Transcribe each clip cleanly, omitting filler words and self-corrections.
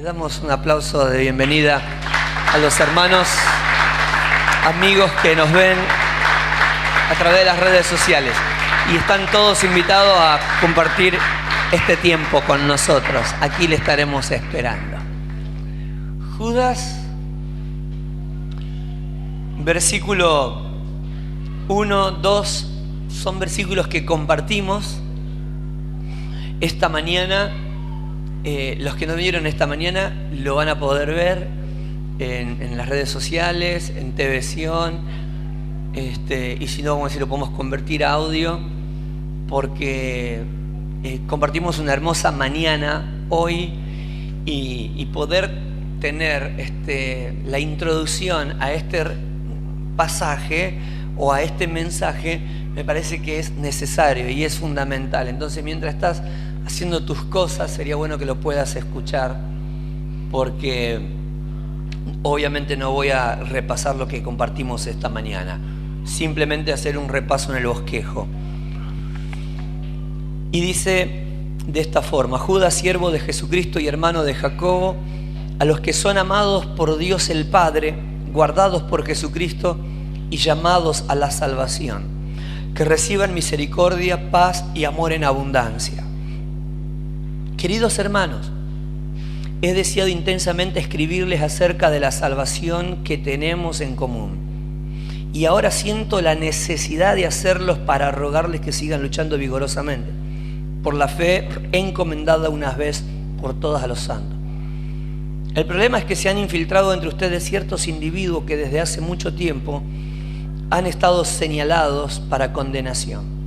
Le damos un aplauso de bienvenida a los hermanos, amigos que nos ven a través de las redes sociales. Y están todos invitados a compartir este tiempo con nosotros. Aquí le estaremos esperando. Judas, versículo 1, 2, son versículos que compartimos esta mañana. Los que no vieron esta mañana lo van a poder ver en las redes sociales, en TVción, y si no, vamos a ver si lo podemos convertir a audio, porque compartimos una hermosa mañana hoy y poder tener la introducción a este pasaje o a este mensaje me parece que es necesario y es fundamental. Entonces, mientras estás haciendo tus cosas, sería bueno que lo puedas escuchar, porque obviamente no voy a repasar lo que compartimos esta mañana, simplemente hacer un repaso en el bosquejo. Y dice de esta forma: Judas, siervo de Jesucristo y hermano de Jacobo, a los que son amados por Dios el Padre, guardados por Jesucristo y llamados a la salvación, que reciban misericordia, paz y amor en abundancia. Queridos hermanos, he deseado intensamente escribirles acerca de la salvación que tenemos en común. Y ahora siento la necesidad de hacerlos para rogarles que sigan luchando vigorosamente por la fe encomendada una vez por todas a los santos. El problema es que se han infiltrado entre ustedes ciertos individuos que desde hace mucho tiempo han estado señalados para condenación.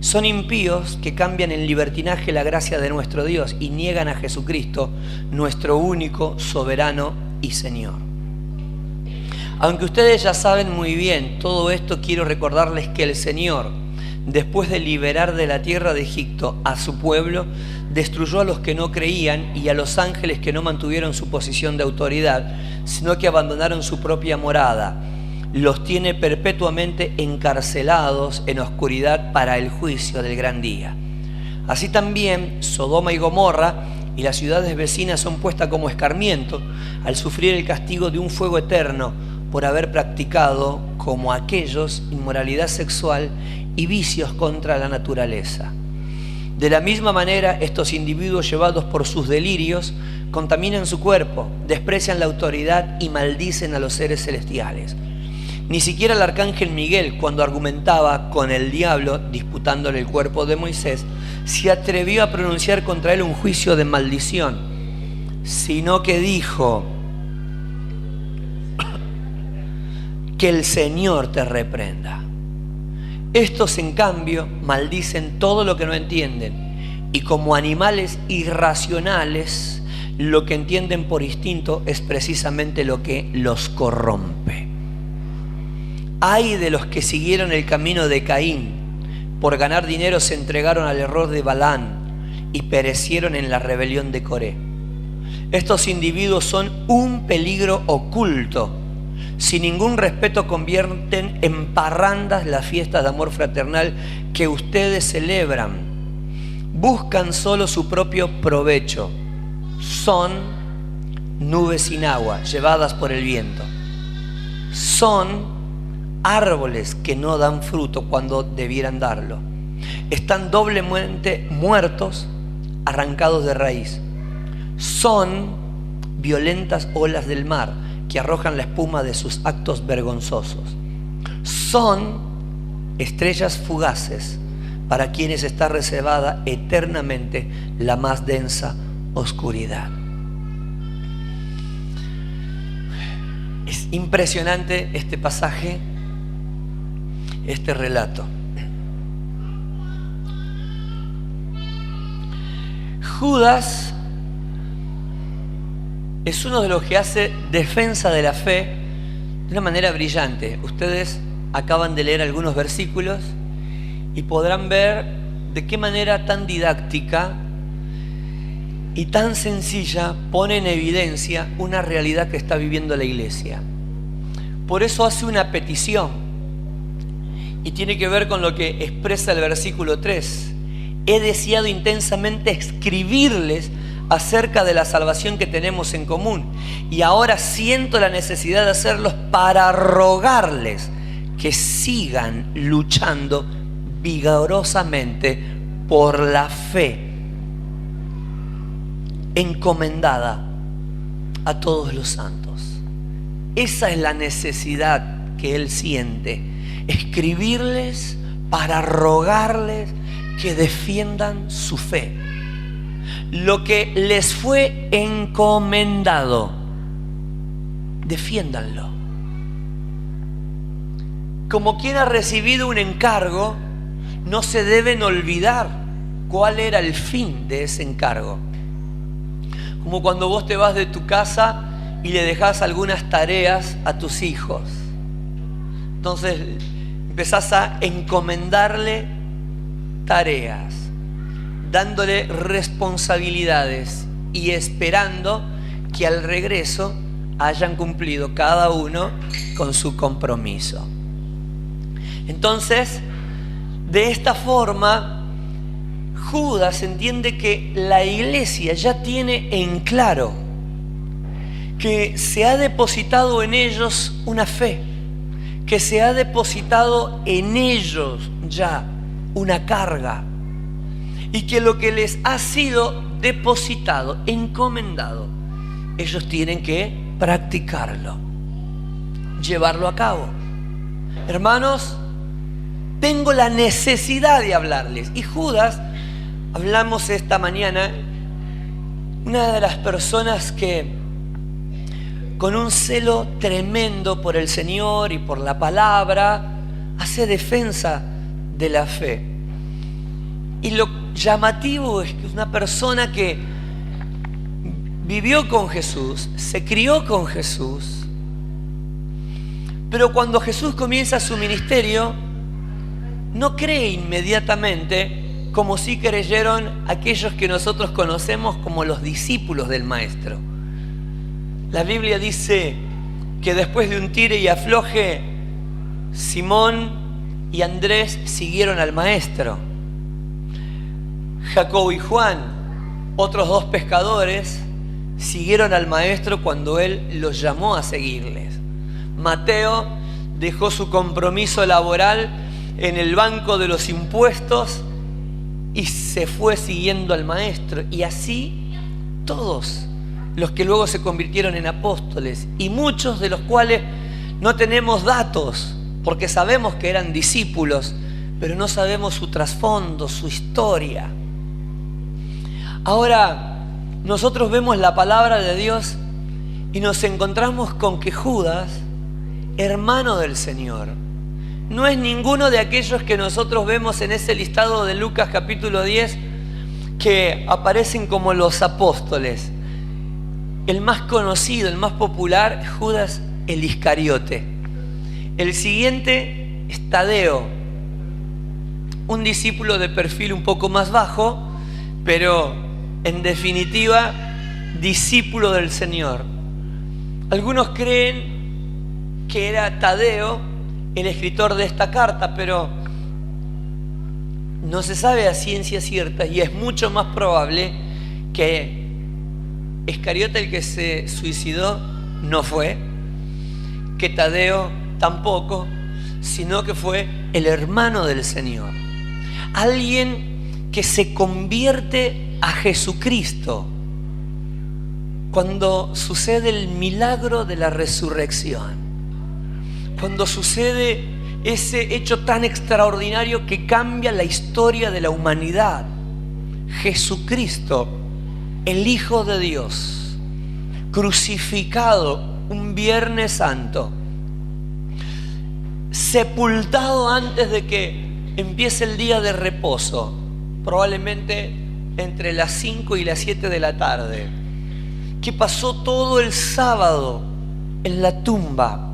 Son impíos que cambian en libertinaje la gracia de nuestro Dios y niegan a Jesucristo, nuestro único soberano y Señor. Aunque ustedes ya saben muy bien todo esto, quiero recordarles que el Señor, después de liberar de la tierra de Egipto a su pueblo, destruyó a los que no creían y a los ángeles que no mantuvieron su posición de autoridad, sino que abandonaron su propia morada. Los tiene perpetuamente encarcelados en oscuridad para el juicio del gran día. Así también Sodoma y Gomorra y las ciudades vecinas son puestas como escarmiento al sufrir el castigo de un fuego eterno por haber practicado, como aquellos, inmoralidad sexual y vicios contra la naturaleza. De la misma manera, estos individuos, llevados por sus delirios, contaminan su cuerpo, desprecian la autoridad y maldicen a los seres celestiales. Ni siquiera el arcángel Miguel, cuando argumentaba con el diablo, disputándole el cuerpo de Moisés, se atrevió a pronunciar contra él un juicio de maldición, sino que dijo: que el Señor te reprenda. Estos, en cambio, maldicen todo lo que no entienden, y como animales irracionales, lo que entienden por instinto es precisamente lo que los corrompe. Ay de los que siguieron el camino de Caín, por ganar dinero se entregaron al error de Balaam y perecieron en la rebelión de Coré. Estos individuos son un peligro oculto. Sin ningún respeto convierten en parrandas las fiestas de amor fraternal que ustedes celebran. Buscan solo su propio provecho. Son nubes sin agua, llevadas por el viento. Son árboles que no dan fruto cuando debieran darlo. Están doblemente muertos, arrancados de raíz. Son violentas olas del mar que arrojan la espuma de sus actos vergonzosos. Son estrellas fugaces para quienes está reservada eternamente la más densa oscuridad. Es impresionante este pasaje, este relato. Judas es uno de los que hace defensa de la fe de una manera brillante. Ustedes acaban de leer algunos versículos y podrán ver de qué manera tan didáctica y tan sencilla pone en evidencia una realidad que está viviendo la iglesia. Por eso hace una petición y tiene que ver con lo que expresa el versículo 3. He deseado intensamente escribirles acerca de la salvación que tenemos en común. Y ahora siento la necesidad de hacerlos para rogarles que sigan luchando vigorosamente por la fe encomendada a todos los santos. Esa es la necesidad que él siente. Escribirles para rogarles que defiendan su fe. Lo que les fue encomendado, defiéndanlo. Como quien ha recibido un encargo, no se deben olvidar cuál era el fin de ese encargo. Como cuando vos te vas de tu casa y le dejás algunas tareas a tus hijos. Entonces empezás a encomendarle tareas, dándole responsabilidades y esperando que al regreso hayan cumplido cada uno con su compromiso. Entonces, de esta forma, Judas entiende que la iglesia ya tiene en claro que se ha depositado en ellos una fe, que se ha depositado en ellos ya una carga, y que lo que les ha sido depositado, encomendado, ellos tienen que practicarlo, llevarlo a cabo. Hermanos, tengo la necesidad de hablarles. Y Judas, hablamos esta mañana, una de las personas que con un celo tremendo por el Señor y por la palabra, hace defensa de la fe. Y lo llamativo es que es una persona que vivió con Jesús, se crió con Jesús, pero cuando Jesús comienza su ministerio, no cree inmediatamente como sí creyeron aquellos que nosotros conocemos como los discípulos del Maestro. La Biblia dice que después de un tire y afloje, Simón y Andrés siguieron al Maestro. Jacobo y Juan, otros dos pescadores, siguieron al Maestro cuando Él los llamó a seguirles. Mateo dejó su compromiso laboral en el banco de los impuestos y se fue siguiendo al Maestro. Y así todos los que luego se convirtieron en apóstoles, y muchos de los cuales no tenemos datos, porque sabemos que eran discípulos, pero no sabemos su trasfondo, su historia. Ahora, nosotros vemos la palabra de Dios y nos encontramos con que Judas, hermano del Señor, no es ninguno de aquellos que nosotros vemos en ese listado de Lucas capítulo 10 que aparecen como los apóstoles. El más conocido, el más popular, Judas el Iscariote. El siguiente es Tadeo, un discípulo de perfil un poco más bajo, pero en definitiva, discípulo del Señor. Algunos creen que era Tadeo el escritor de esta carta, pero no se sabe a ciencia cierta, y es mucho más probable que Iscariote, el que se suicidó, no fue, que Tadeo tampoco, sino que fue el hermano del Señor. Alguien que se convierte a Jesucristo cuando sucede el milagro de la resurrección, cuando sucede ese hecho tan extraordinario que cambia la historia de la humanidad. Jesucristo, el Hijo de Dios, crucificado un Viernes Santo, sepultado antes de que empiece el día de reposo, probablemente entre las 5 y las 7 de la tarde, que pasó todo el sábado en la tumba.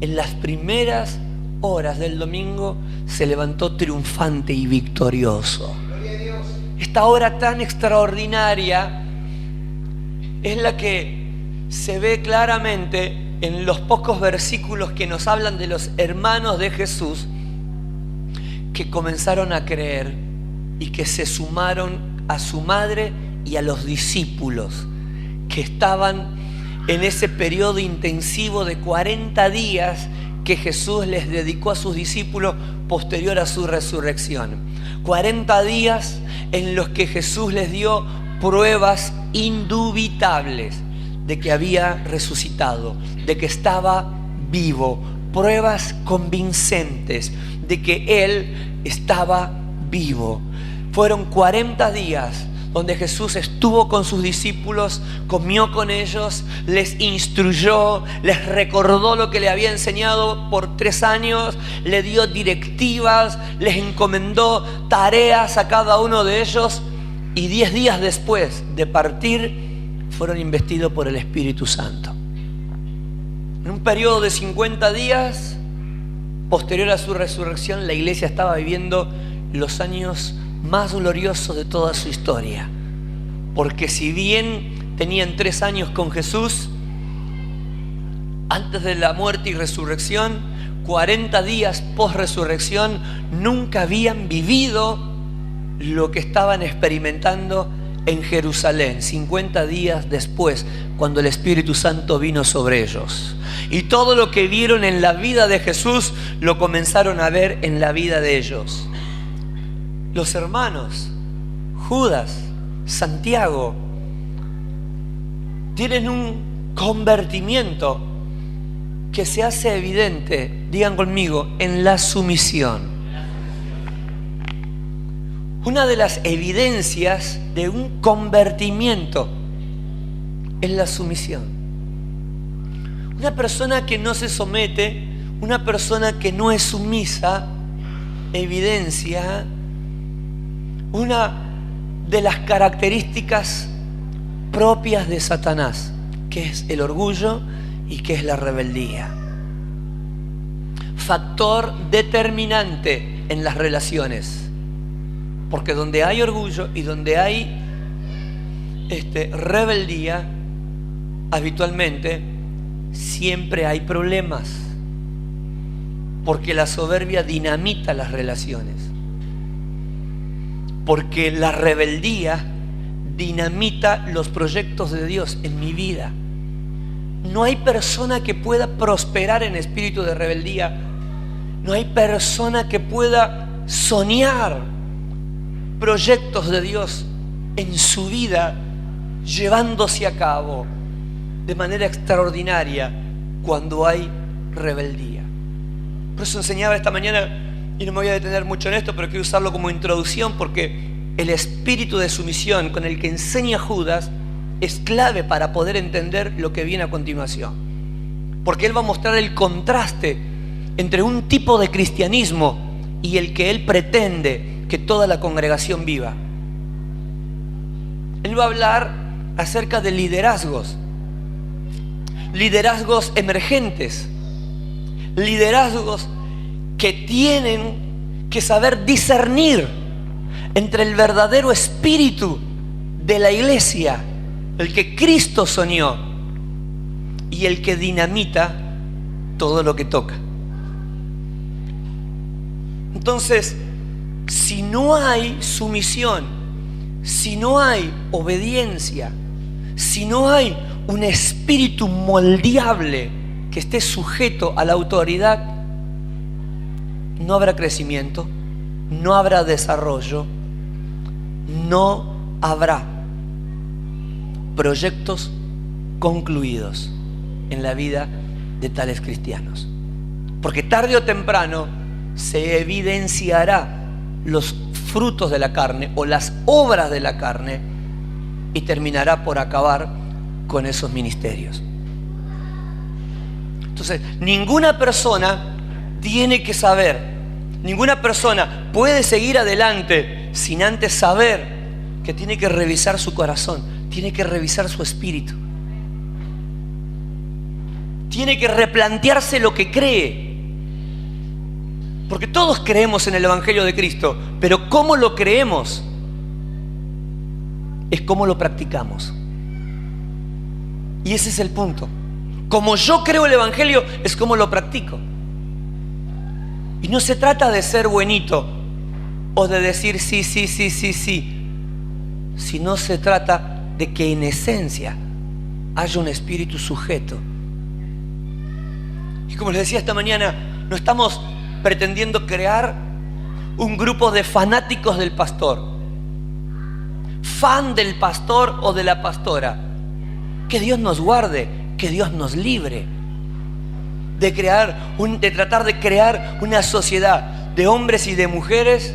En las primeras horas del domingo se levantó triunfante y victorioso. Gloria a Dios. Esta hora tan extraordinaria es la que se ve claramente en los pocos versículos que nos hablan de los hermanos de Jesús que comenzaron a creer y que se sumaron a su madre y a los discípulos que estaban en ese periodo intensivo de 40 días que Jesús les dedicó a sus discípulos posterior a su resurrección. 40 días en los que Jesús les dio pruebas indubitables de que había resucitado, de que estaba vivo, pruebas convincentes de que Él estaba vivo. Fueron 40 días donde Jesús estuvo con sus discípulos, comió con ellos, les instruyó, les recordó lo que le había enseñado por 3 años, le dio directivas, les encomendó tareas a cada uno de ellos, y 10 días después de partir fueron investidos por el Espíritu Santo. En un periodo de 50 días posterior a su resurrección, la iglesia estaba viviendo los años más gloriosos de toda su historia, porque si bien tenían 3 años con Jesús antes de la muerte y resurrección, 40 días post resurrección nunca habían vivido lo que estaban experimentando en Jerusalén 50 días después, cuando el Espíritu Santo vino sobre ellos. Y todo lo que vieron en la vida de Jesús lo comenzaron a ver en la vida de ellos. Los hermanos Judas, Santiago, tienen un convertimiento que se hace evidente, digan conmigo, en la sumisión. Una de las evidencias de un convertimiento es la sumisión. Una persona que no se somete, una persona que no es sumisa, evidencia una de las características propias de Satanás, que es el orgullo y que es la rebeldía. Factor determinante en las relaciones, porque donde hay orgullo y donde hay rebeldía, habitualmente siempre hay problemas, porque la soberbia dinamita las relaciones, porque la rebeldía dinamita los proyectos de Dios en mi vida. No hay persona que pueda prosperar en espíritu de rebeldía. No hay persona que pueda soñar proyectos de Dios en su vida llevándose a cabo de manera extraordinaria cuando hay rebeldía. Por eso enseñaba esta mañana, y no me voy a detener mucho en esto, pero quiero usarlo como introducción, porque el espíritu de sumisión con el que enseña Judas es clave para poder entender lo que viene a continuación. Porque él va a mostrar el contraste entre un tipo de cristianismo y el que él pretende que toda la congregación viva. Él va a hablar acerca de liderazgos emergentes, liderazgos que tienen que saber discernir entre el verdadero espíritu de la iglesia, el que Cristo soñó, y el que dinamita todo lo que toca. Entonces, si no hay sumisión, si no hay obediencia, si no hay un espíritu moldeable que esté sujeto a la autoridad, no habrá crecimiento, no habrá desarrollo, no habrá proyectos concluidos en la vida de tales cristianos. Porque tarde o temprano se evidenciará los frutos de la carne o las obras de la carne y terminará por acabar con esos ministerios. Entonces, ninguna persona tiene que saber, ninguna persona puede seguir adelante sin antes saber que tiene que revisar su corazón, tiene que revisar su espíritu, tiene que replantearse lo que cree. Porque todos creemos en el Evangelio de Cristo, pero cómo lo creemos es cómo lo practicamos. Y ese es el punto. Como yo creo el Evangelio es como lo practico. Y no se trata de ser buenito o de decir sí. sino se trata de que en esencia haya un espíritu sujeto. Y como les decía esta mañana, no estamos pretendiendo crear un grupo de fanáticos del pastor, fan del pastor o de la pastora. Que Dios nos guarde, que Dios nos libre de tratar de crear una sociedad de hombres y de mujeres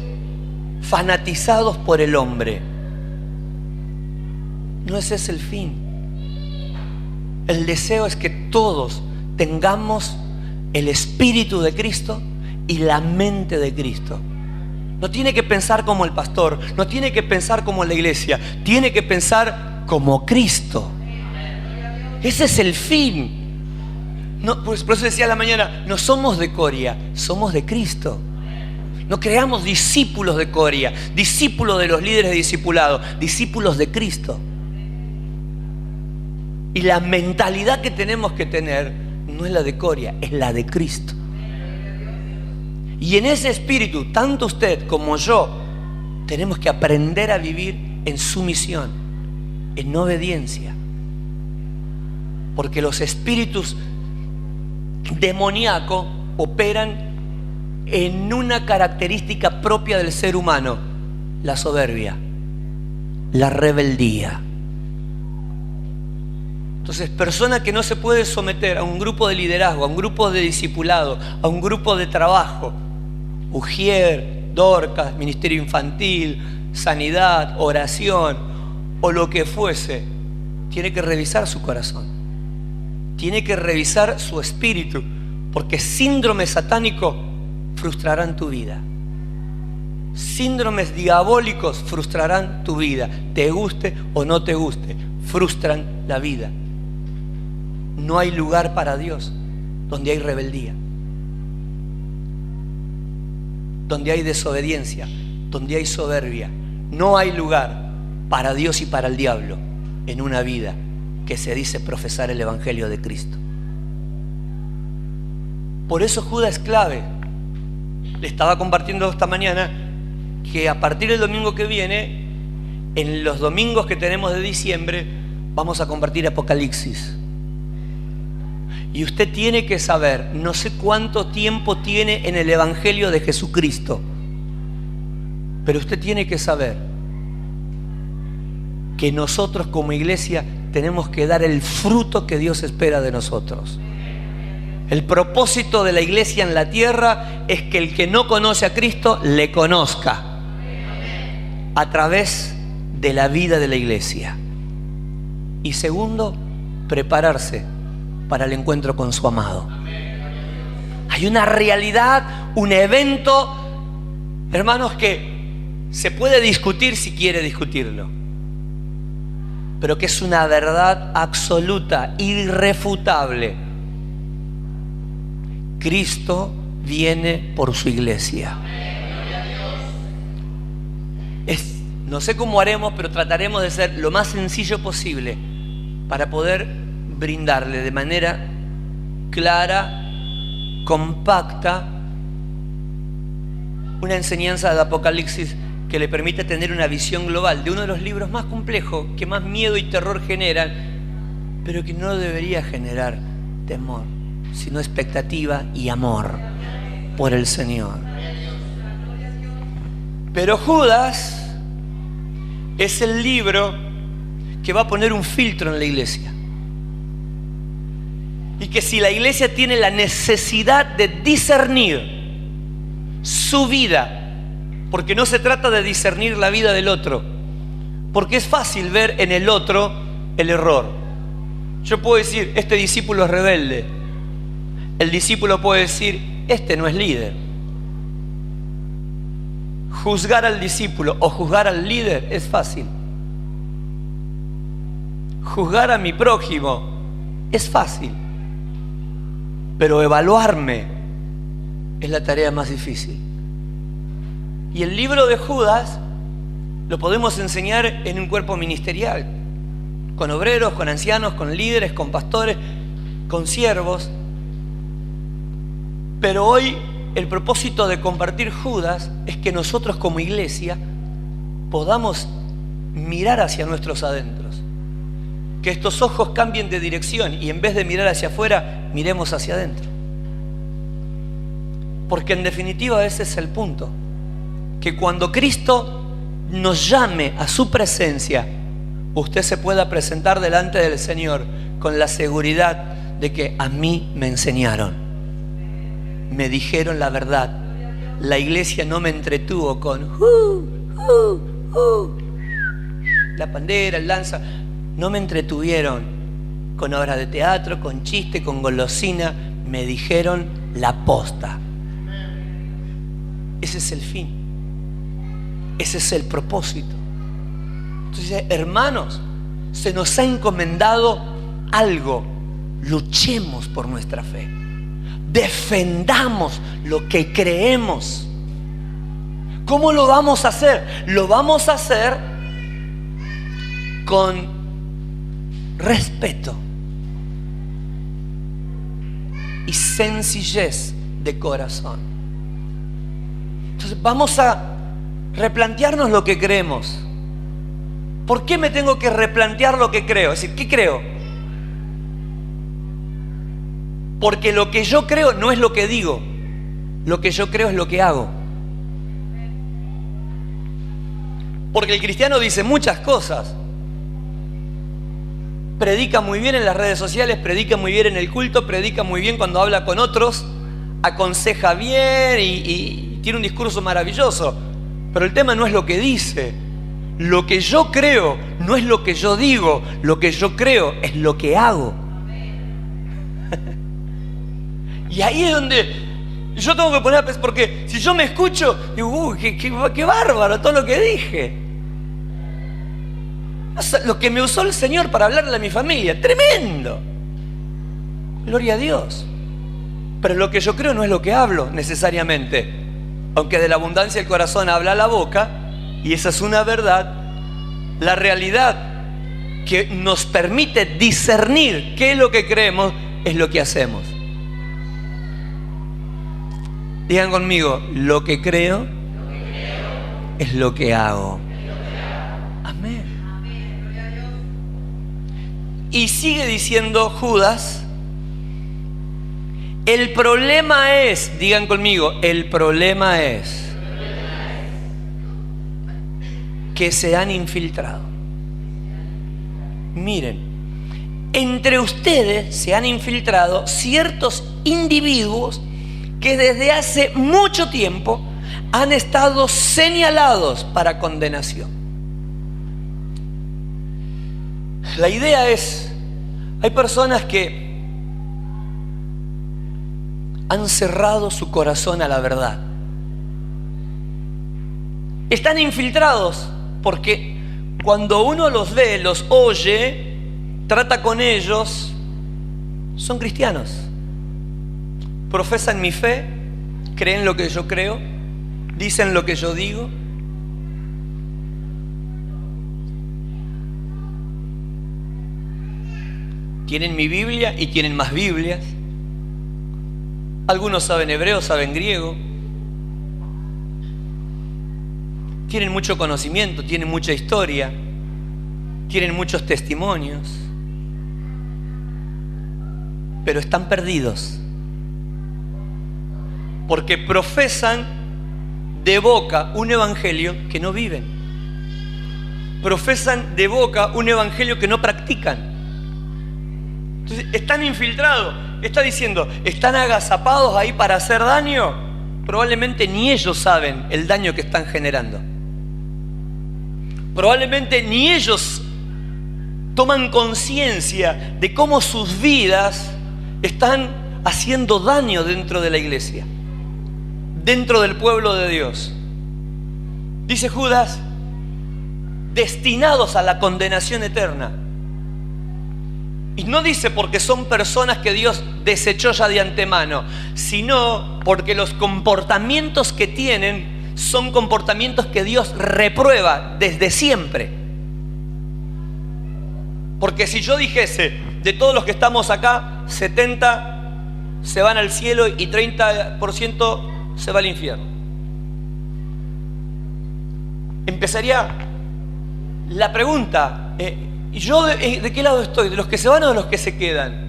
fanatizados por el hombre. No ese es el fin. El deseo es que todos tengamos el espíritu de Cristo y la mente de Cristo. No tiene que pensar como el pastor, no tiene que pensar como la iglesia, tiene que pensar como Cristo. Ese es el fin. No, pues por eso decía a la mañana, no somos de Coria, somos de Cristo. No creamos discípulos de Coria, discípulos de los líderes de discipulado, discípulos de Cristo. Y la mentalidad que tenemos que tener no es la de Coria, es la de Cristo. Y en ese espíritu, tanto usted como yo, tenemos que aprender a vivir en sumisión, en obediencia. Porque los espíritus demoníacos operan en una característica propia del ser humano: la soberbia, la rebeldía. Entonces, persona que no se puede someter a un grupo de liderazgo, a un grupo de discipulado, a un grupo de trabajo, Ujier, Dorcas, ministerio infantil, sanidad, oración o lo que fuese, tiene que revisar su corazón, tiene que revisar su espíritu, porque síndrome satánico frustrarán tu vida. Síndromes diabólicos frustrarán tu vida, te guste o no te guste, frustran la vida. No hay lugar para Dios donde hay rebeldía, donde hay desobediencia, donde hay soberbia. No hay lugar para Dios y para el diablo en una vida que se dice profesar el Evangelio de Cristo. Por eso Judas es clave. Le estaba compartiendo esta mañana que a partir del domingo que viene, en los domingos que tenemos de diciembre, vamos a compartir Apocalipsis. Y usted tiene que saber, no sé cuánto tiempo tiene en el Evangelio de Jesucristo, pero usted tiene que saber que nosotros como iglesia tenemos que dar el fruto que Dios espera de nosotros. El propósito de la iglesia en la tierra es que el que no conoce a Cristo le conozca a través de la vida de la iglesia. Y segundo, prepararse para el encuentro con su amado. Hay una realidad, un evento, hermanos, que se puede discutir si quiere discutirlo, pero que es una verdad absoluta, irrefutable. Cristo viene por su iglesia. No sé cómo haremos, pero trataremos de ser lo más sencillo posible para poder brindarle de manera clara, compacta, una enseñanza de Apocalipsis que le permite tener una visión global de uno de los libros más complejos, que más miedo y terror generan, pero que no debería generar temor, sino expectativa y amor por el Señor. Pero Judas es el libro que va a poner un filtro en la iglesia. Y que si la iglesia tiene la necesidad de discernir su vida, porque no se trata de discernir la vida del otro, porque es fácil ver en el otro el error. Yo puedo decir, este discípulo es rebelde. El discípulo puede decir, este no es líder. Juzgar al discípulo o juzgar al líder es fácil. Juzgar a mi prójimo es fácil. Pero evaluarme es la tarea más difícil. Y el libro de Judas lo podemos enseñar en un cuerpo ministerial, con obreros, con ancianos, con líderes, con pastores, con siervos. Pero hoy el propósito de compartir Judas es que nosotros como iglesia podamos mirar hacia nuestros adentros. Que estos ojos cambien de dirección y en vez de mirar hacia afuera, miremos hacia adentro. Porque en definitiva ese es el punto. Que cuando Cristo nos llame a su presencia, usted se pueda presentar delante del Señor con la seguridad de que a mí me enseñaron, me dijeron la verdad. La iglesia no me entretuvo con la pandera, el danza. No me entretuvieron con obras de teatro, con chiste, con golosina. Me dijeron la posta. Ese es el fin. Ese es el propósito. Entonces, hermanos, se nos ha encomendado algo. Luchemos por nuestra fe. Defendamos lo que creemos. ¿Cómo lo vamos a hacer? Lo vamos a hacer con respeto y sencillez de corazón. Entonces vamos a replantearnos lo que creemos. ¿Por qué me tengo que replantear lo que creo? Es decir, ¿qué creo? Porque lo que yo creo no es lo que digo. Lo que yo creo es lo que hago. Porque el cristiano dice muchas cosas. Predica muy bien en las redes sociales, predica muy bien en el culto, predica muy bien cuando habla con otros, aconseja bien y tiene un discurso maravilloso. Pero el tema no es lo que dice. Lo que yo creo no es lo que yo digo. Lo que yo creo es lo que hago. Y ahí es donde yo tengo que poner a pensar, porque si yo me escucho, digo, uy, qué bárbaro todo lo que dije. Lo que me usó el Señor para hablarle a mi familia, tremendo. Gloria a Dios. Pero lo que yo creo no es lo que hablo necesariamente. Aunque de la abundancia del corazón habla la boca, y esa es una verdad, la realidad que nos permite discernir qué es lo que creemos es lo que hacemos. Digan conmigo, lo que creo es lo que hago. Amén. Y sigue diciendo Judas, el problema es, digan conmigo, el problema es que se han infiltrado. Miren, entre ustedes se han infiltrado ciertos individuos que desde hace mucho tiempo han estado señalados para condenación. La idea es, hay personas que han cerrado su corazón a la verdad. Están infiltrados porque cuando uno los ve, los oye, trata con ellos, son cristianos. Profesan mi fe, creen lo que yo creo, dicen lo que yo digo. Tienen mi Biblia y tienen más Biblias. Algunos saben hebreo, saben griego. Tienen mucho conocimiento, tienen mucha historia, tienen muchos testimonios. Pero están perdidos. Porque profesan de boca un evangelio que no viven. Profesan de boca un evangelio que no practican. Entonces, están infiltrados. Está diciendo, ¿están agazapados ahí para hacer daño? Probablemente ni ellos saben el daño que están generando. Probablemente ni ellos toman conciencia de cómo sus vidas están haciendo daño dentro de la iglesia, dentro del pueblo de Dios. Dice Judas, destinados a la condenación eterna. Y no dice porque son personas que Dios desechó ya de antemano, sino porque los comportamientos que tienen son comportamientos que Dios reprueba desde siempre. Porque si yo dijese, de todos los que estamos acá, 70 se van al cielo y 30% se va al infierno, empezaría La pregunta, ¿y yo de qué lado estoy? ¿De los que se van o de los que se quedan?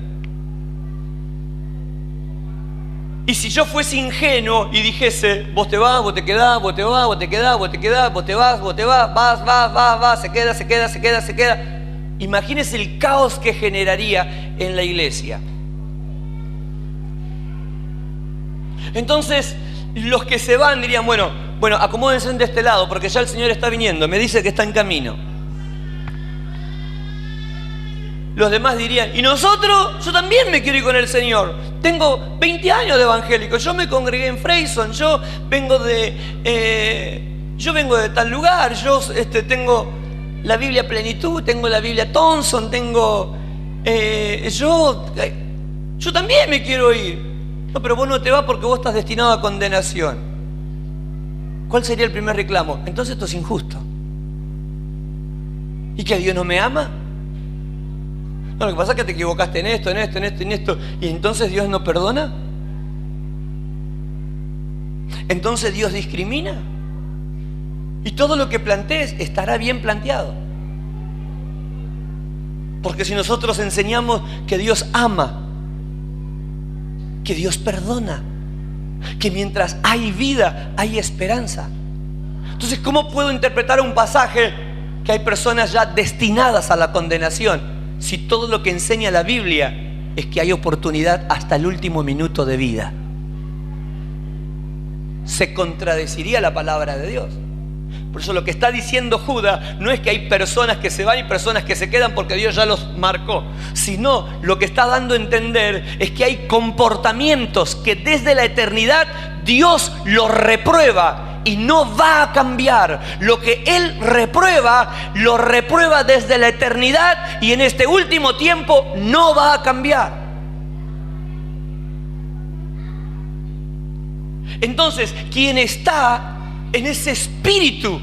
Y si yo fuese ingenuo y dijese, vos te vas, vos te quedás, vos te vas, vos te quedás, vos te quedás, vos te vas, vas, se queda. Imagínese el caos que generaría en la iglesia. Entonces, los que se van dirían, bueno, acomódense de este lado porque ya el Señor está viniendo, me dice que está en camino. Los demás dirían, ¿y nosotros? Yo también me quiero ir con el Señor. Tengo 20 años de evangélico, yo me congregué en Freyson, yo vengo de tal lugar, yo tengo la Biblia Plenitud, tengo la Biblia Thompson, yo también me quiero ir. No, pero vos no te vas porque vos estás destinado a condenación. ¿Cuál sería el primer reclamo? Entonces esto es injusto. ¿Y que Dios no me ama? No, lo que pasa es que te equivocaste en esto, y entonces Dios no perdona. Entonces Dios discrimina. Y todo lo que plantees estará bien planteado. Porque si nosotros enseñamos que Dios ama, que Dios perdona, que mientras hay vida hay esperanza. Entonces, ¿cómo puedo interpretar un pasaje que hay personas ya destinadas a la condenación? Si todo lo que enseña la Biblia es que hay oportunidad hasta el último minuto de vida. Se contradeciría la palabra de Dios. Por eso lo que está diciendo Judas no es que hay personas que se van y personas que se quedan porque Dios ya los marcó, sino lo que está dando a entender es que hay comportamientos que desde la eternidad Dios los reprueba y no va a cambiar. Lo que Él reprueba, lo reprueba desde la eternidad y en este último tiempo no va a cambiar. Entonces, quien está en ese espíritu,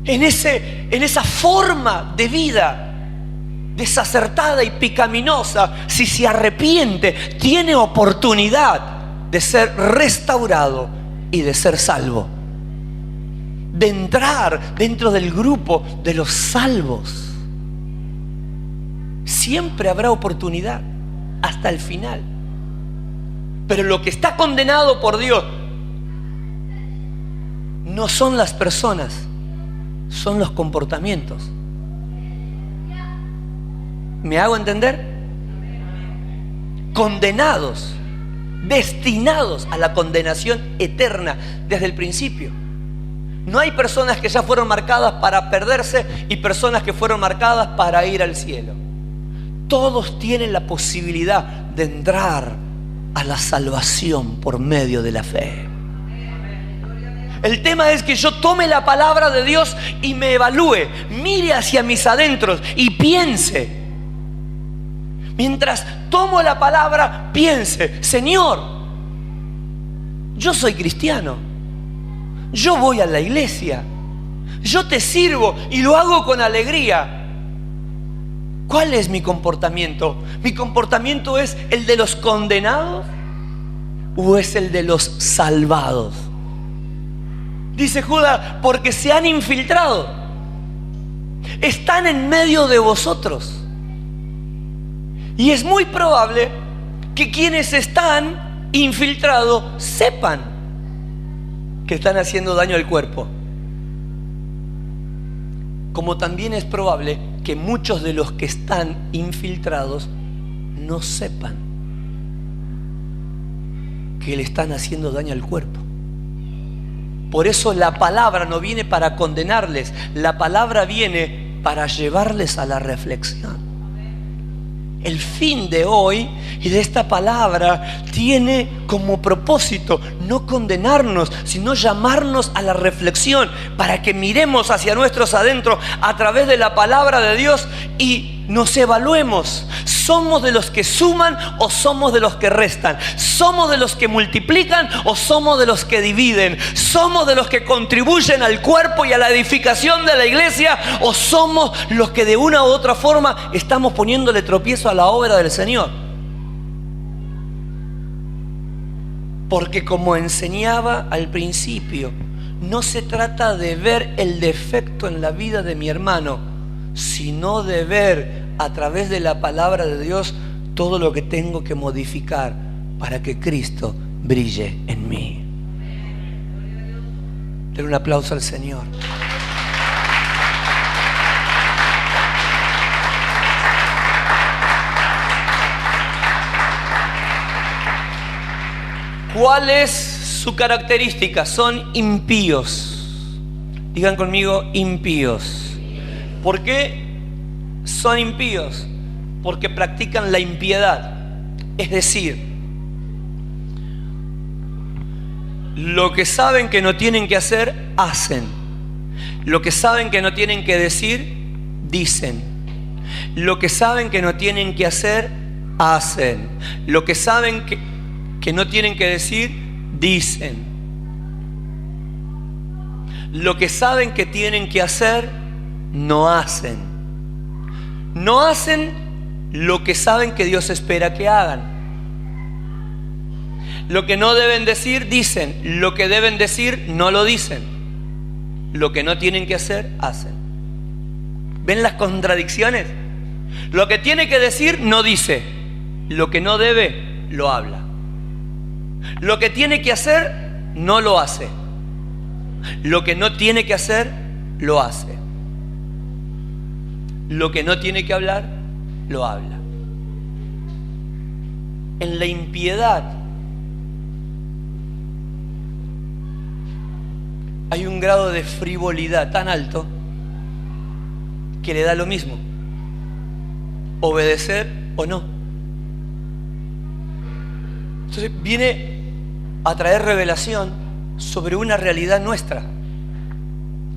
en esa forma de vida desacertada y pecaminosa, si se arrepiente, tiene oportunidad de ser restaurado y de ser salvo, de entrar dentro del grupo de los salvos. Siempre habrá oportunidad hasta el final. Pero lo que está condenado por Dios no son las personas, son los comportamientos. ¿Me hago entender? Condenados, destinados a la condenación eterna desde el principio. No hay personas que ya fueron marcadas para perderse y personas que fueron marcadas para ir al cielo. Todos tienen la posibilidad de entrar a la salvación por medio de la fe. El tema es que yo tome la palabra de Dios y me evalúe, mire hacia mis adentros y piense. Mientras tomo la palabra, piense, Señor, yo soy cristiano, yo voy a la iglesia, yo te sirvo y lo hago con alegría. ¿Cuál es mi comportamiento? ¿Mi comportamiento es el de los condenados o es el de los salvados? Dice Judas, porque se han infiltrado, están en medio de vosotros. Y es muy probable que quienes están infiltrados sepan que están haciendo daño al cuerpo. Como también es probable que muchos de los que están infiltrados no sepan que le están haciendo daño al cuerpo. Por eso la palabra no viene para condenarles, la palabra viene para llevarles a la reflexión. El fin de hoy y de esta palabra tiene como propósito no condenarnos, sino llamarnos a la reflexión para que miremos hacia nuestros adentros a través de la palabra de Dios y nos evaluemos. ¿Somos de los que suman o somos de los que restan? ¿Somos de los que multiplican o somos de los que dividen? ¿Somos de los que contribuyen al cuerpo y a la edificación de la iglesia o somos los que de una u otra forma estamos poniéndole tropiezo a la obra del Señor? Porque como enseñaba al principio, no se trata de ver el defecto en la vida de mi hermano, sino de ver a través de la palabra de Dios todo lo que tengo que modificar para que Cristo brille en mí. Den un aplauso al Señor. ¿Cuál es su característica? Son impíos. Digan conmigo, impíos. ¿Por qué son impíos? Porque practican la impiedad. Es decir, lo que saben que no tienen que hacer, hacen. Lo que saben que no tienen que decir, dicen. Lo que saben que no tienen que hacer, hacen. Lo que saben que no tienen que decir, dicen. Lo que saben que tienen que hacer, no hacen. No hacen lo que saben que Dios espera que hagan. Lo que no deben decir, dicen. Lo que deben decir, no lo dicen. Lo que no tienen que hacer, hacen. ¿Ven las contradicciones? Lo que tiene que decir, no dice. Lo que no debe, lo habla. Lo que tiene que hacer, no lo hace. Lo que no tiene que hacer, lo hace. Lo que no tiene que hablar, lo habla. En la impiedad hay un grado de frivolidad tan alto que le da lo mismo obedecer o no. Entonces viene a traer revelación sobre una realidad nuestra.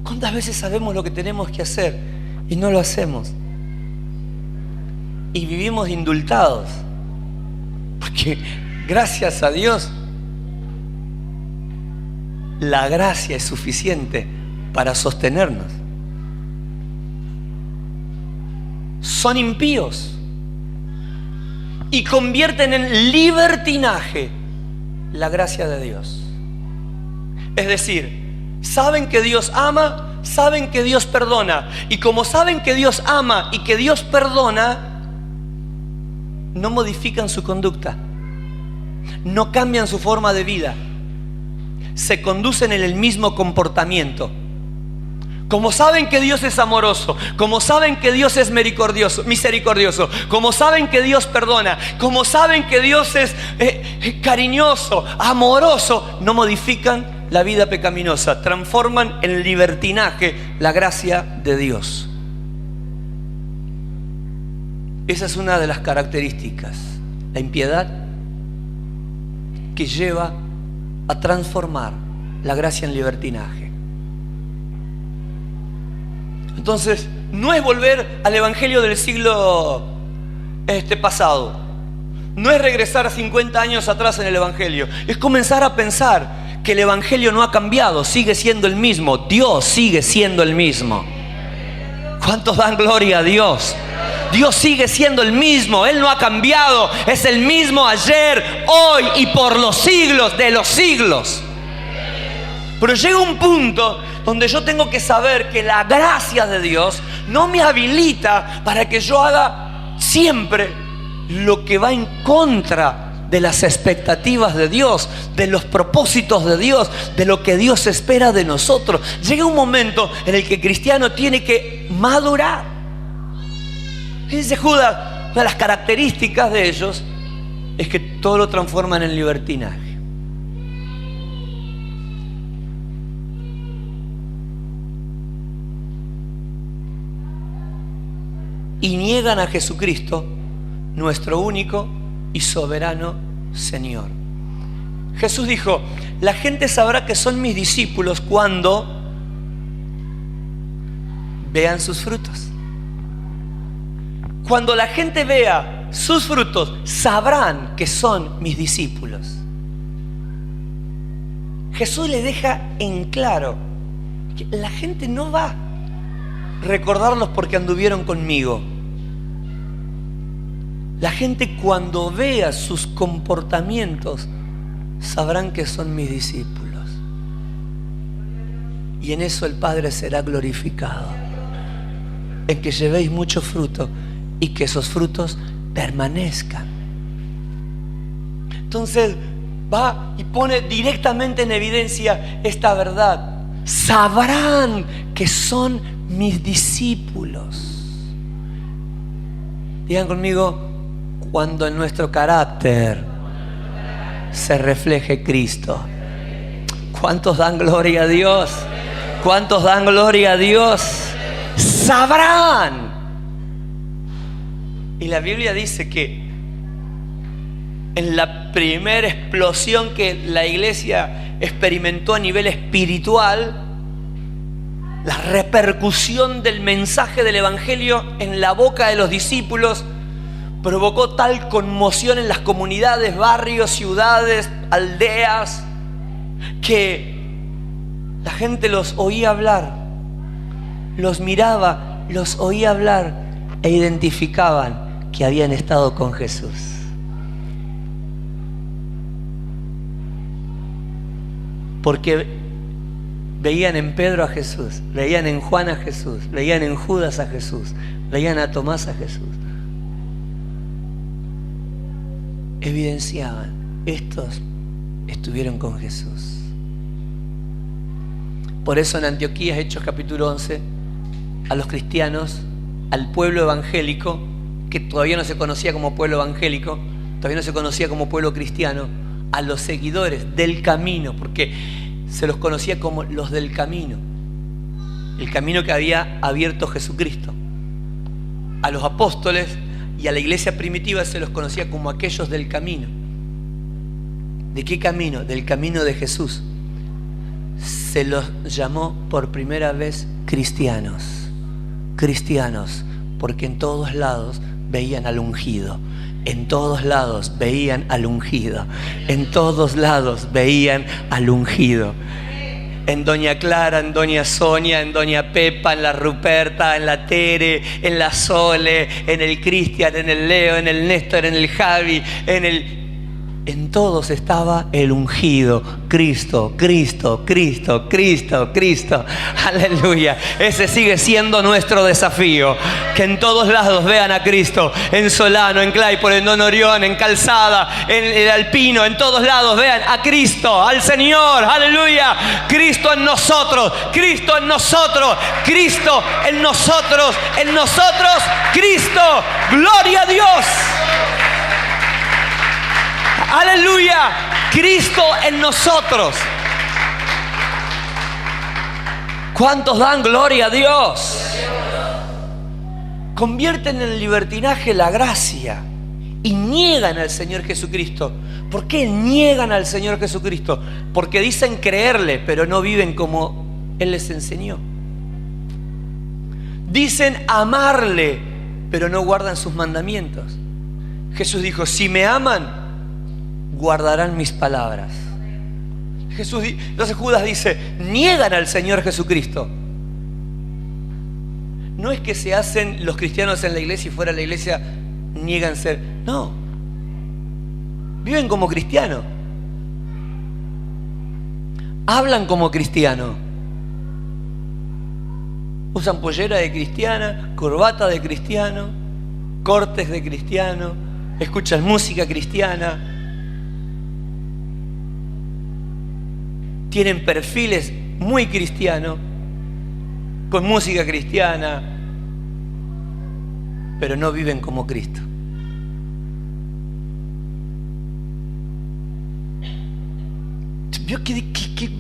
¿Cuántas veces sabemos lo que tenemos que hacer y no lo hacemos? Y vivimos indultados, porque gracias a Dios la gracia es suficiente para sostenernos. Son impíos y convierten en libertinaje la gracia de Dios. Es decir, saben que Dios ama, saben que Dios perdona, y como saben que Dios ama y que Dios perdona, no modifican su conducta, no cambian su forma de vida, se conducen en el mismo comportamiento. Como saben que Dios es amoroso, como saben que Dios es misericordioso, como saben que Dios perdona, como saben que Dios es cariñoso, amoroso, no modifican la vida pecaminosa, transforman en libertinaje la gracia de Dios. Esa es una de las características, la impiedad que lleva a transformar la gracia en libertinaje. Entonces, no es volver al evangelio del siglo pasado. No es regresar a 50 años atrás en el evangelio. Es comenzar a pensar que el evangelio no ha cambiado, sigue siendo el mismo. Dios sigue siendo el mismo. ¿Cuántos dan gloria a Dios? Dios sigue siendo el mismo, Él no ha cambiado. Es el mismo ayer, hoy y por los siglos de los siglos. Pero llega un punto donde yo tengo que saber que la gracia de Dios no me habilita para que yo haga siempre lo que va en contra de las expectativas de Dios, de los propósitos de Dios, de lo que Dios espera de nosotros. Llega un momento en el que el cristiano tiene que madurar. Fíjense, Judas, una de las características de ellos es que todo lo transforman en libertinaje. Y niegan a Jesucristo, nuestro único y soberano Señor. Jesús dijo: la gente sabrá que son mis discípulos cuando vean sus frutos. Cuando la gente vea sus frutos, sabrán que son mis discípulos. Jesús le deja en claro que la gente no va a recordarlos porque anduvieron conmigo. La gente, cuando vea sus comportamientos, sabrán que son mis discípulos. y en eso el Padre será glorificado, en que llevéis mucho fruto y que esos frutos permanezcan. Entonces va y pone directamente en evidencia esta verdad. Sabrán que son mis discípulos. Digan conmigo, cuando en nuestro carácter se refleje Cristo. ¿Cuántos dan gloria a Dios? ¿Cuántos dan gloria a Dios? Sabrán. Y la Biblia dice que en la primera explosión que la iglesia experimentó a nivel espiritual, la repercusión del mensaje del Evangelio en la boca de los discípulos provocó tal conmoción en las comunidades, barrios, ciudades, aldeas, que la gente los oía hablar, los miraba, los oía hablar e identificaban que habían estado con Jesús. Porque veían en Pedro a Jesús, veían en Juan a Jesús, veían en Judas a Jesús, veían a Tomás a Jesús. Evidenciaban, estos estuvieron con Jesús. Por eso en Antioquía, Hechos capítulo 11, a los cristianos, al pueblo evangélico, que todavía no se conocía como pueblo evangélico, todavía no se conocía como pueblo cristiano, a los seguidores del camino, porque se los conocía como los del camino, el camino que había abierto Jesucristo. A los apóstoles y a la iglesia primitiva se los conocía como aquellos del camino. ¿De qué camino? Del camino de Jesús. Se los llamó por primera vez cristianos. Cristianos, porque en todos lados veían al ungido. En todos lados veían al ungido. En todos lados veían al ungido. En Doña Clara, en Doña Sonia, en Doña Pepa, en la Ruperta, en la Tere, en la Sole, en el Cristian, en el Leo, en el Néstor, en el Javi, en todos estaba el ungido. Cristo, Cristo, Cristo, Cristo, Cristo. Aleluya. Ese sigue siendo nuestro desafío. Que en todos lados vean a Cristo. En Solano, en Claypole, en Don Orión, en Calzada, en el Alpino. En todos lados vean a Cristo, al Señor. Aleluya. Cristo en nosotros. Cristo en nosotros. Cristo en nosotros. En nosotros, Cristo. Gloria a Dios. Aleluya, Cristo en nosotros. ¿Cuántos dan gloria a Dios? Convierten en libertinaje la gracia y niegan al Señor Jesucristo. ¿Por qué niegan al Señor Jesucristo? Porque dicen creerle, pero no viven como Él les enseñó. Dicen amarle, pero no guardan sus mandamientos. Jesús dijo, si me aman, guardarán mis palabras. Entonces Judas dice, niegan al Señor Jesucristo. No es que se hacen los cristianos en la iglesia y fuera de la iglesia niegan ser. No. Viven como cristianos. Hablan como cristianos. Usan pollera de cristiana, corbata de cristiano, cortes de cristiano, escuchan música cristiana. Tienen perfiles muy cristianos, con música cristiana, pero no viven como Cristo. ¿Vio qué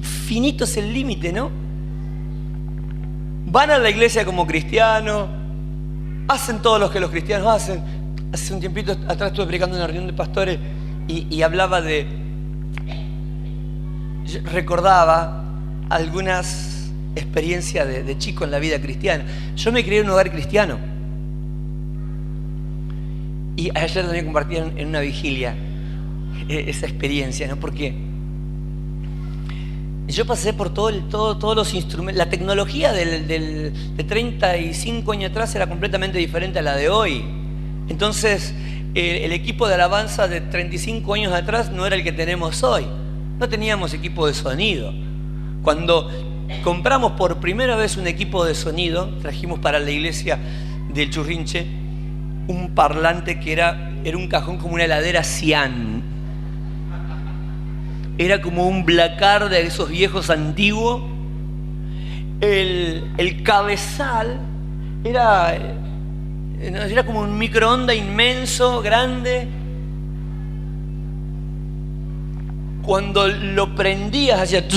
finito es el límite, no? Van a la iglesia como cristianos, hacen todo lo que los cristianos hacen. Hace un tiempito atrás estuve predicando en una reunión de pastores y hablaba de... Yo recordaba algunas experiencias de chico en la vida cristiana. Yo me crié en un hogar cristiano. Y ayer también compartí en una vigilia esa experiencia, ¿no? Porque yo pasé por todos los instrumentos. La tecnología de 35 años atrás era completamente diferente a la de hoy. Entonces, el equipo de alabanza de 35 años atrás no era el que tenemos hoy. No teníamos equipo de sonido. Cuando compramos por primera vez un equipo de sonido, trajimos para la iglesia del Churrinche un parlante que era un cajón como una heladera Cian. Era como un Blackar de esos viejos antiguos. El cabezal era como un microondas inmenso, grande. Cuando lo prendías hacía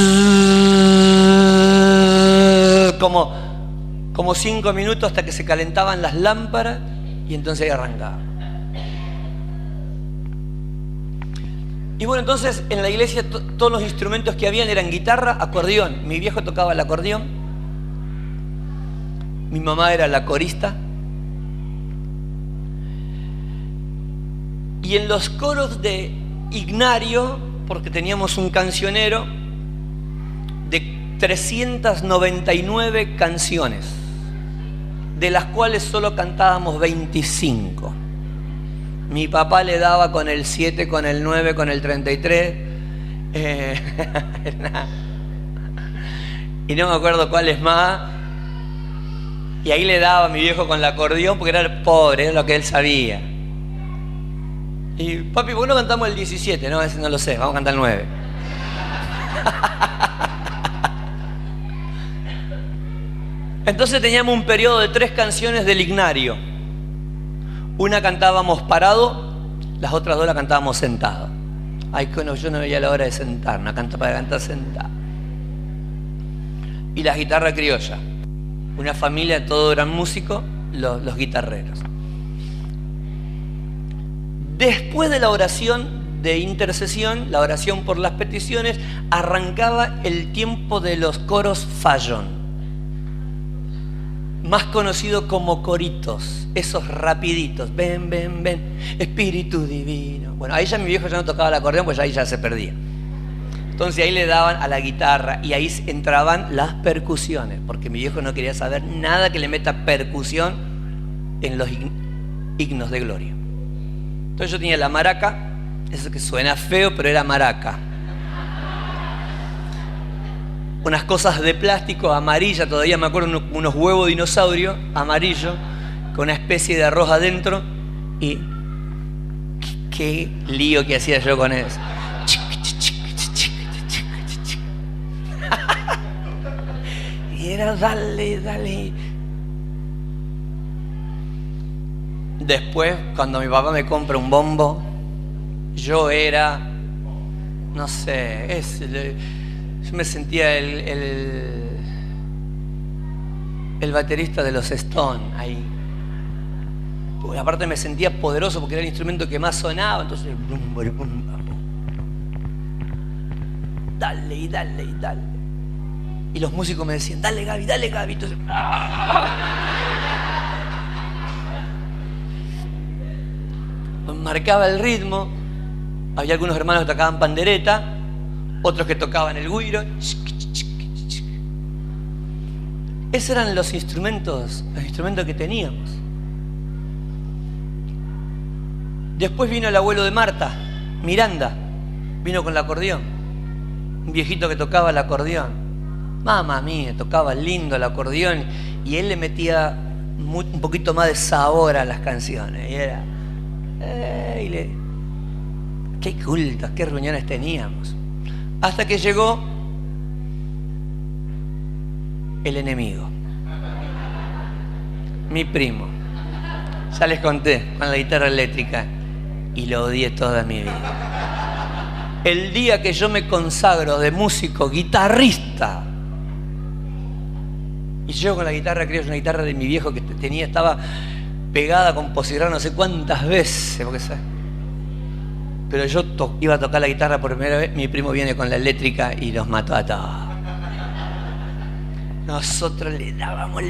como 5 minutos hasta que se calentaban las lámparas y entonces ahí arrancaba. Y bueno, entonces en la iglesia todos los instrumentos que habían eran guitarra, acordeón. Mi viejo tocaba el acordeón, mi mamá era la corista. Y en los coros de Ignario, porque teníamos un cancionero de 399 canciones, de las cuales solo cantábamos 25. Mi papá le daba con el 7, con el 9, con el 33. Y no me acuerdo cuál es más. Y ahí le daba a mi viejo con el acordeón porque era pobre, era lo que él sabía. Y papi, ¿por qué no cantamos el 17? No, ese no lo sé, vamos a cantar el 9. Entonces teníamos un periodo de 3 canciones del Ignario. Una cantábamos parado, las otras 2 la cantábamos sentado. Ay, yo no veía la hora de sentarnos, para cantar sentado. Y la guitarra criolla. Una familia, todos eran músicos, los guitarreros. Después de la oración de intercesión, la oración por las peticiones, arrancaba el tiempo de los coros fallón, más conocido como coritos, esos rapiditos, ven, ven, ven, Espíritu Divino. Bueno, ahí ya mi viejo ya no tocaba el acordeón, pues ahí ya se perdía. Entonces ahí le daban a la guitarra y ahí entraban las percusiones, porque mi viejo no quería saber nada que le meta percusión en los himnos de gloria. Entonces yo tenía la maraca, eso que suena feo, pero era maraca. Unas cosas de plástico amarilla, todavía me acuerdo, unos huevos de dinosaurio amarillo, con una especie de arroz adentro, y qué lío que hacía yo con eso. Y era dale, dale. Después, cuando mi papá me compra un bombo, yo era, no sé, yo me sentía el baterista de los Stones ahí. Porque aparte me sentía poderoso porque era el instrumento que más sonaba, entonces dale y dale y dale. Y los músicos me decían, dale Gaby, dale Gaby. Entonces, marcaba el ritmo. Había algunos hermanos que tocaban pandereta, otros que tocaban el güiro. Esos eran los instrumentos que teníamos. Después vino el abuelo de Marta, Miranda, vino con el acordeón. Un viejito que tocaba el acordeón. Mamá mía, tocaba lindo el acordeón y él le metía un poquito más de sabor a las canciones. Y era... qué cultos, qué reuniones teníamos. Hasta que llegó el enemigo, mi primo. Ya les conté, con la guitarra eléctrica, y lo odié toda mi vida. El día que yo me consagro de músico, guitarrista, y yo con la guitarra, creo que es una guitarra de mi viejo que tenía, estaba pegada con posigrado no sé cuántas veces, porque ¿sabes? Pero yo iba a tocar la guitarra por primera vez, mi primo viene con la eléctrica y los mató a todos. Nosotros le dábamos,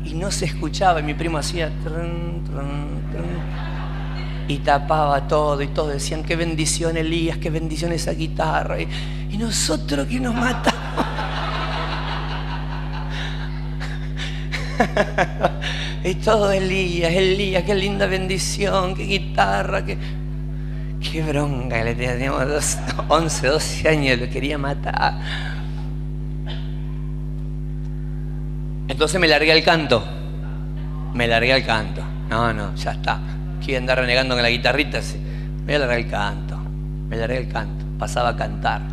y no se escuchaba, y mi primo hacía trun, trun, trun, y tapaba todo, y todos decían, qué bendición Elías, qué bendición esa guitarra, y nosotros que nos matamos. Y todo Elías, qué linda bendición, qué guitarra, qué bronca que le teníamos 11, 12 años, lo quería matar. Entonces me largué al canto. Me largué al canto. No, ya está. Quiero andar renegando con la guitarrita. Sí. Me voy a largar al canto. Me largué al canto. Pasaba a cantar.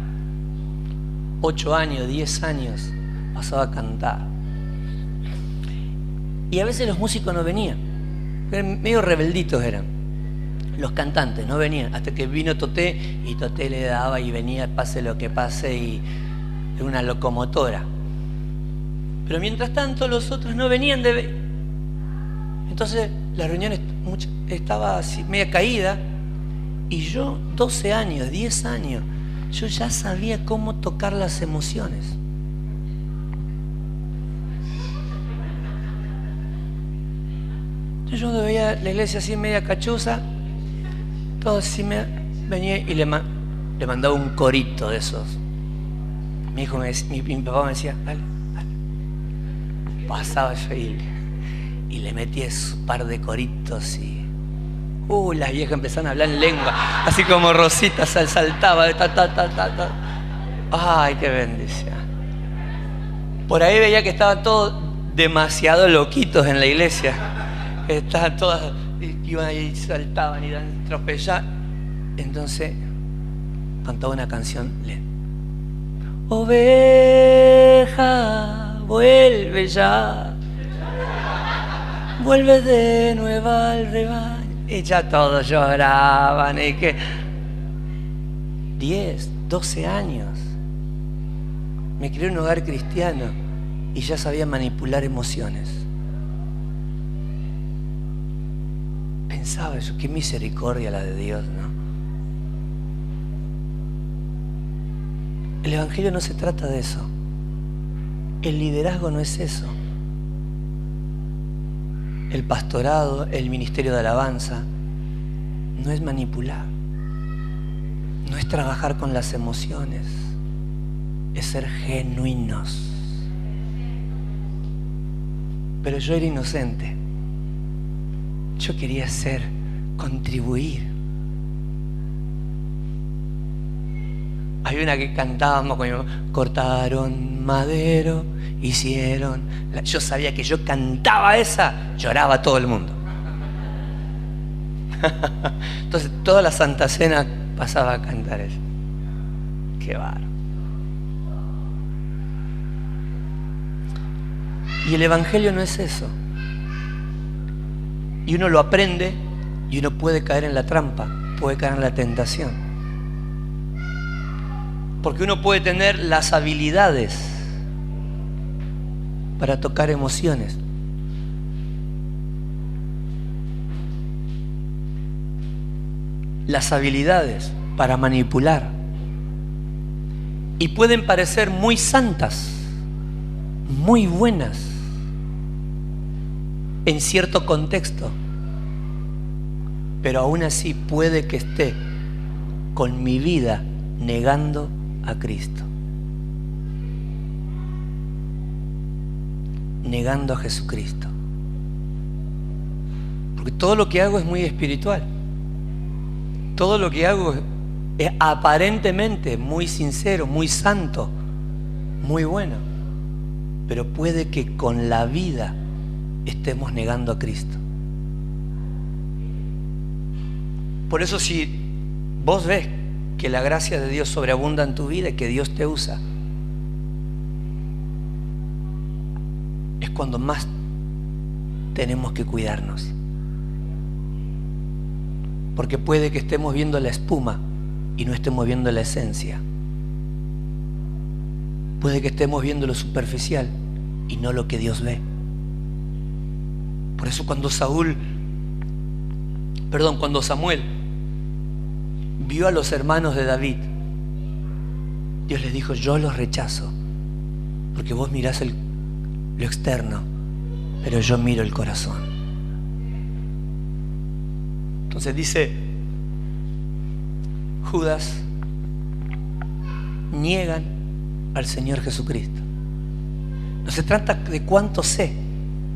8 años, 10 años. Pasaba a cantar. Y a veces los músicos no venían. Medio rebelditos eran. Los cantantes no venían. Hasta que vino Toté. Y Toté le daba y venía, pase lo que pase. Y era una locomotora. Pero mientras tanto los otros no venían de... Entonces la reunión estaba así, media caída, y yo, 12 años, 10 años, yo ya sabía cómo tocar las emociones. Yo veía la iglesia así media cachuza, todo así, venía y le mandaba un corito de esos. Mi papá me decía, dale. Pasaba yo y le metía esos par de coritos y... las viejas empezaron a hablar en lengua, así como Rosita saltaba. Ay, qué bendición. Por ahí veía que estaban todos demasiado loquitos en la iglesia. Estaban todas, iban ahí, saltaban y tropezaban. Entonces cantaba una canción lenta. Oveja, vuelve ya. Vuelve de nuevo al rebaño. Y ya todos lloraban. Y que 10, 12 años. Me crié en un hogar cristiano y ya sabía manipular emociones. Pensaba eso, qué misericordia la de Dios, ¿no? El evangelio no se trata de eso. El liderazgo no es eso. El pastorado, el ministerio de alabanza, no es manipular, no es trabajar con las emociones, es ser genuinos. Pero yo era inocente, yo quería contribuir. Hay una que cantábamos con mi mamá, cortaron madero, hicieron... Yo sabía que yo cantaba esa, lloraba todo el mundo. Entonces toda la Santa Cena pasaba a cantar eso. Qué bárbaro. Y el evangelio no es eso. Y uno lo aprende y uno puede caer en la trampa, puede caer en la tentación. Porque uno puede tener las habilidades para tocar emociones. Las habilidades para manipular. Y pueden parecer muy santas, muy buenas, en cierto contexto. Pero aún así puede que esté con mi vida negando a Cristo, negando a Jesucristo. Porque todo lo que hago es muy espiritual. Todo lo que hago es aparentemente muy sincero, muy santo, muy bueno. Pero puede que con la vida estemos negando a Cristo. Por eso si vos ves que la gracia de Dios sobreabunda en tu vida y que Dios te usa, es cuando más tenemos que cuidarnos. Porque puede que estemos viendo la espuma y no estemos viendo la esencia. Puede que estemos viendo lo superficial y no lo que Dios ve. Por eso cuando Samuel vio a los hermanos de David, Dios les dijo: yo los rechazo, porque vos mirás lo externo, pero yo miro el corazón. Entonces dice Judas, niegan al Señor Jesucristo. No se trata de cuánto sé,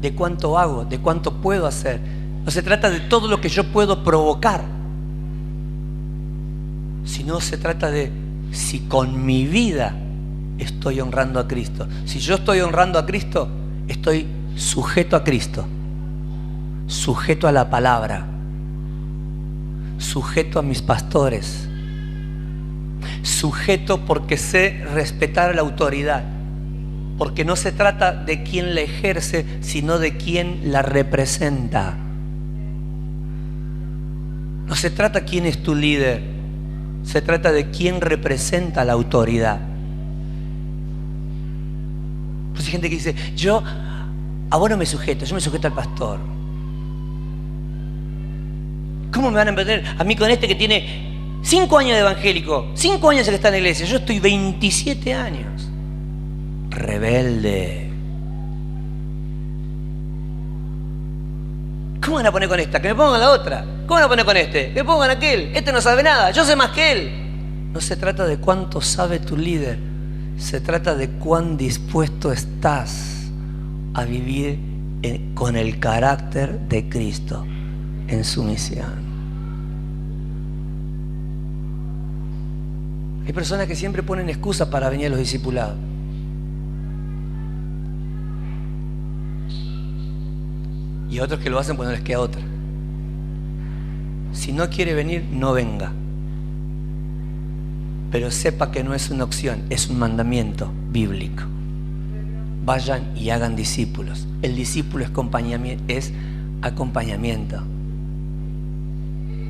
de cuánto hago, de cuánto puedo hacer. No se trata de todo lo que yo puedo provocar, sino se trata de si con mi vida estoy honrando a Cristo. Si yo estoy honrando a Cristo, Estoy sujeto a Cristo, sujeto a la palabra, sujeto a mis pastores, sujeto porque sé respetar la autoridad, porque no se trata de quién la ejerce, sino de quién la representa. No se trata quién es tu líder, se trata de quién representa la autoridad. Pues hay gente que dice, yo a vos no me sujeto, yo me sujeto al pastor. ¿Cómo me van a meter a mí con este que tiene 5 años de evangélico, 5 años que está en la iglesia? Yo estoy 27 años. Rebelde. ¿Cómo van a poner con esta? Que me pongan la otra. ¿Cómo van a poner con este? Que me pongan aquel. Este no sabe nada, yo sé más que él. No se trata de cuánto sabe tu líder, se trata de cuán dispuesto estás a vivir con el carácter de Cristo en sumisión. Hay personas que siempre ponen excusas para venir a los discipulados. Y otros que lo hacen porque no les queda otra. Si no quiere venir, no venga. Pero sepa que no es una opción, es un mandamiento bíblico. Vayan y hagan discípulos. El discípulo es acompañamiento.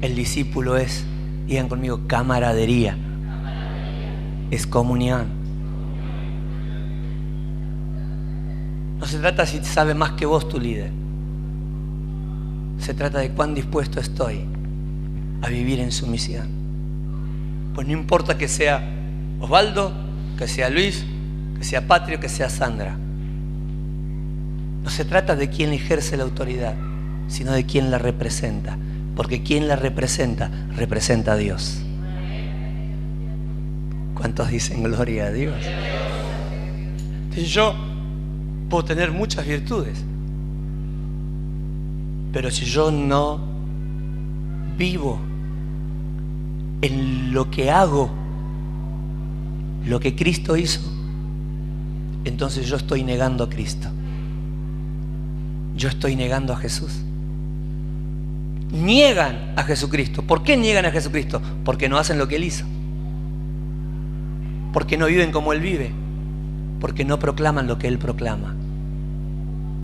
El discípulo es, digan conmigo, camaradería. Es comunión. No se trata si sabe más que vos tu líder. Se trata de cuán dispuesto estoy a vivir en sumisión. Pues no importa que sea Osvaldo, que sea Luis, que sea Patrio, que sea Sandra. No se trata de quién ejerce la autoridad, sino de quién la representa. Porque quien la representa, representa a Dios. ¿Cuántos dicen gloria a Dios? Entonces yo puedo tener muchas virtudes, pero si yo no vivo en lo que hago, lo que Cristo hizo, entonces yo estoy negando a Cristo. Yo estoy negando a Jesús. Niegan a Jesucristo. ¿Por qué niegan a Jesucristo? Porque no hacen lo que Él hizo. Porque no viven como Él vive. Porque no proclaman lo que Él proclama.